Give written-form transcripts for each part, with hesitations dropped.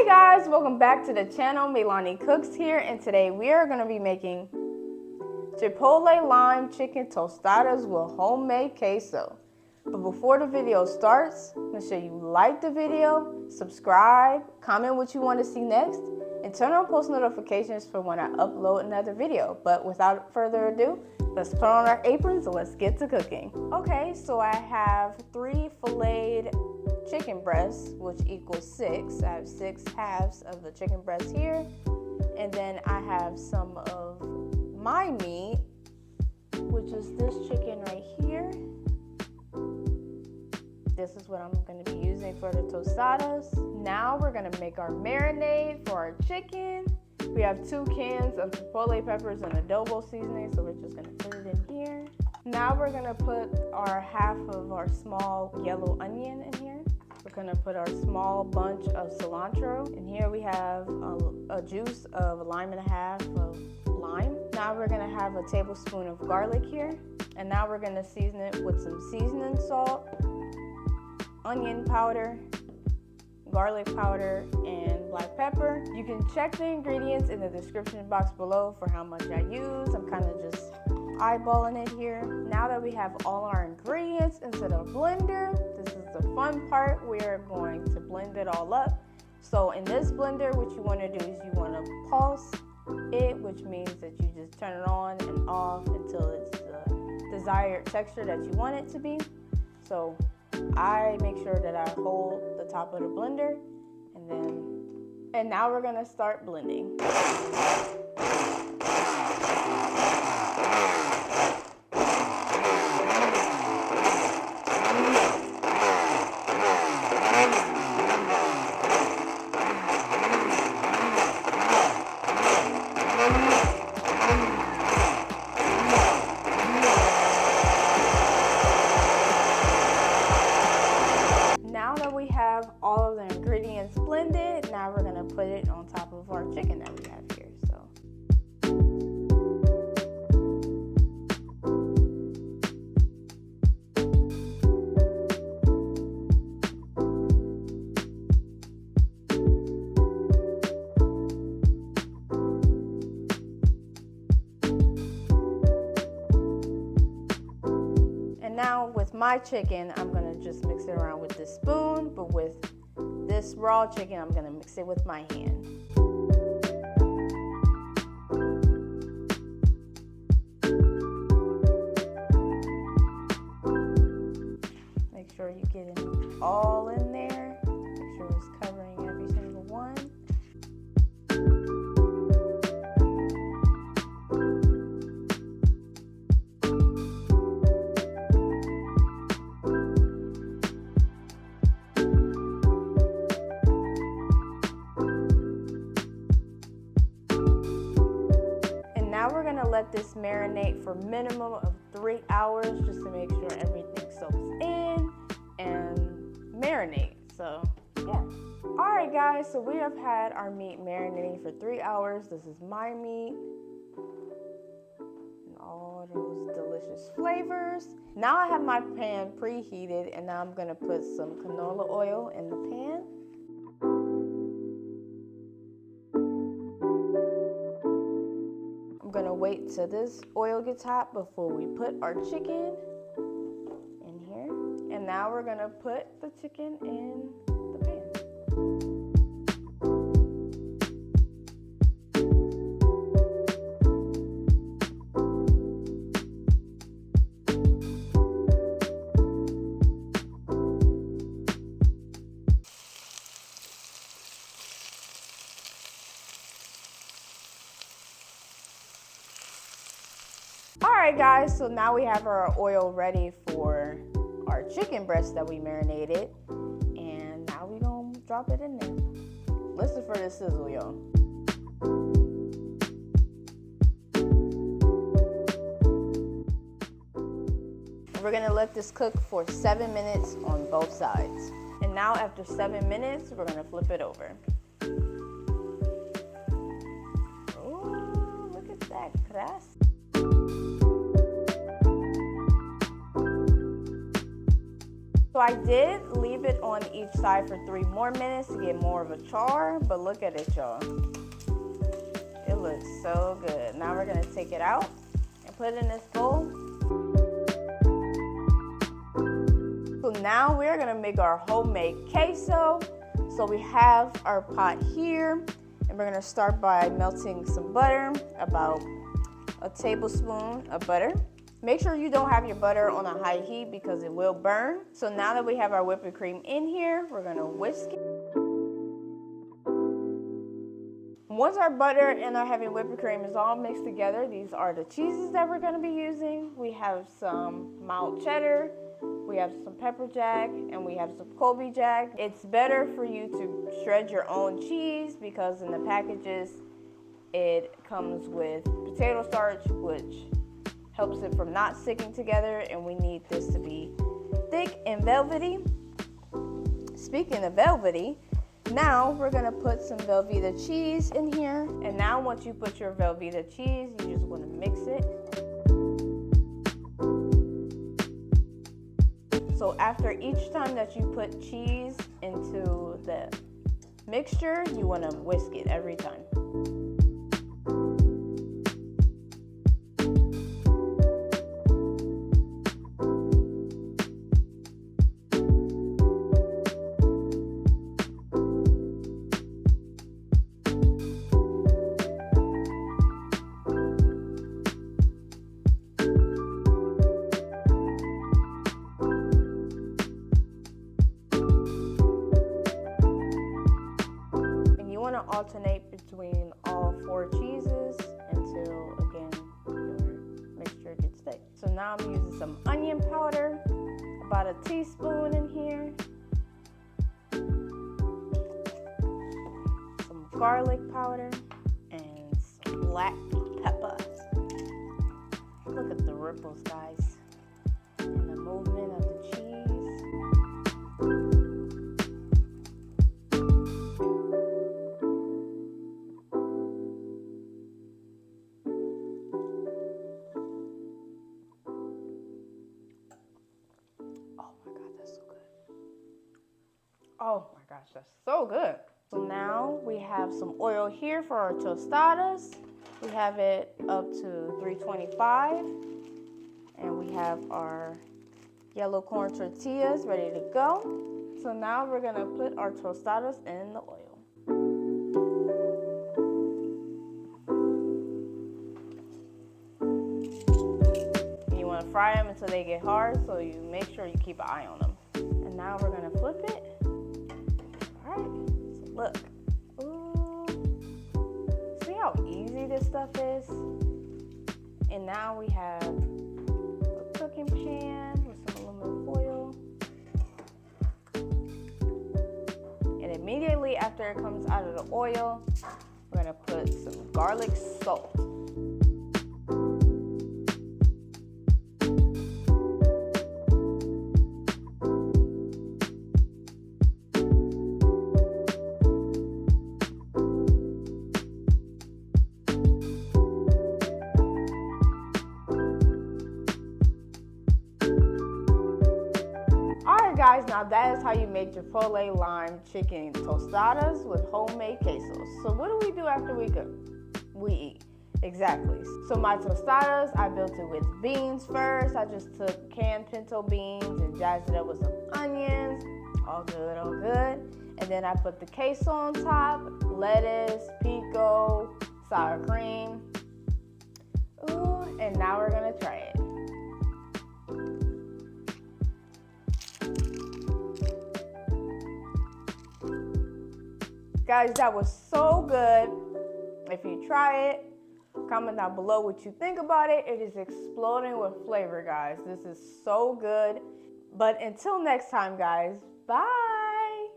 Hey guys, welcome back to the channel. MayloniCookz here, and today we are going to be making Chipotle Lime Chicken Tostadas with homemade queso. But before the video starts, make sure you like the video, subscribe, comment what you want to see next, and turn on post notifications for when I upload another video. But without further ado, let's put on our aprons and let's get to cooking. Okay, so I have 3 filleted chicken breasts, which equals 6. I have 6 halves of the chicken breast here, and then I have some of my meat, which is this chicken right here. This is what I'm going to be using for the tostadas. Now we're going to make our marinade for our chicken. We have 2 cans of chipotle peppers and adobo seasoning, so we're just going to put it in here. Now we're going to put our half of our small yellow onion in here. We're going to put our small bunch of cilantro. And here we have a juice of a lime and a half of lime. Now we're going to have a tablespoon of garlic here. And now we're going to season it with some seasoning salt, onion powder, garlic powder, and black pepper. You can check the ingredients in the description box below for how much I use. I'm kind of just eyeballing it here. Now that we have all our ingredients into the blender, this is the fun part. We're going to blend it all up. So in this blender, what you want to do is you want to pulse it, which means that you just turn it on and off until it's the desired texture that you want it to be. So I make sure that I hold the top of the blender, and now we're gonna start blending. Now that we have all of the ingredients blended, now we're going to put it on top of our chicken that we have here. And now with my chicken, I'm going to just mix it around with this spoon, but with this raw chicken, I'm going to mix it with my hand. Make sure you get it all in there. Make sure it's covering every single one. Now we're gonna let this marinate for minimum of 3 hours just to make sure everything soaks in and marinate. So yeah. All right guys, so we have had our meat marinating for 3 hours. This is my meat and all those delicious flavors. Now I have my pan preheated, and now I'm gonna put some canola oil in the pan. I'm gonna wait till this oil gets hot before we put our chicken in here. And now we're gonna put the chicken in the pan. Alright guys, so now we have our oil ready for our chicken breast that we marinated, and now we're gonna drop it in there. Listen for the sizzle, y'all. We're gonna let this cook for 7 minutes on both sides. And now after 7 minutes, we're gonna flip it over. Oh, look at that crust. So I did leave it on each side for 3 more minutes to get more of a char, but look at it, y'all. It looks so good. Now we're gonna take it out and put it in this bowl. So now we're gonna make our homemade queso. So we have our pot here, and we're gonna start by melting some butter, about a tablespoon of butter. Make sure you don't have your butter on a high heat because it will burn. So now that we have our whipping cream in here, we're gonna whisk it. Once our butter and our heavy whipping cream is all mixed together, these are the cheeses that we're gonna be using. We have some mild cheddar, we have some pepper jack, and we have some colby jack. It's better for you to shred your own cheese because in the packages, it comes with potato starch, which helps it from not sticking together, and we need this to be thick and velvety. Speaking of velvety, now we're gonna put some Velveeta cheese in here. And now once you put your Velveeta cheese, you just wanna mix it. So after each time that you put cheese into the mixture, you wanna whisk it every time. Alternate between all 4 cheeses until, again, your mixture gets thick. So now I'm using some onion powder, about a teaspoon in here, some garlic powder, and some black pepper. Look at the ripples, guys, and the movement of the cheese. Oh my gosh, that's so good. So now we have some oil here for our tostadas. We have it up to 325. And we have our yellow corn tortillas ready to go. So now we're gonna put our tostadas in the oil. You wanna fry them until they get hard, so you make sure you keep an eye on them. And now we're gonna flip it. All right, so look. Ooh. See how easy this stuff is? And now we have a cooking pan with some aluminum foil. And immediately after it comes out of the oil, we're gonna put some garlic salt. Guys, now that is how you make Chipotle Lime Chicken Tostadas with homemade quesos. So what do we do after we cook? We eat. Exactly. So my tostadas, I built it with beans first. I just took canned pinto beans and jazzed it up with some onions. All good, all good. And then I put the queso on top, lettuce, pico, sour cream. Ooh, and now we're gonna try it. Guys, that was so good. If you try it, comment down below what you think about it. It is exploding with flavor, guys. This is so good. But until next time, guys, bye.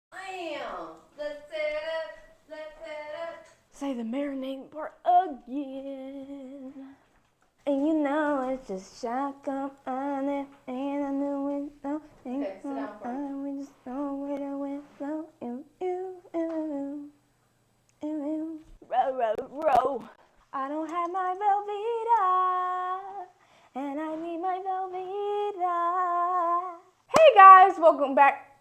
Let's set it up. Let's set it up. Say the marinade part again. And you know it's just shotgun on it, and I knew it. Okay, sit down for me. We just know where the wind blow. Row, row, row. I don't have my Velveeta, and welcome back.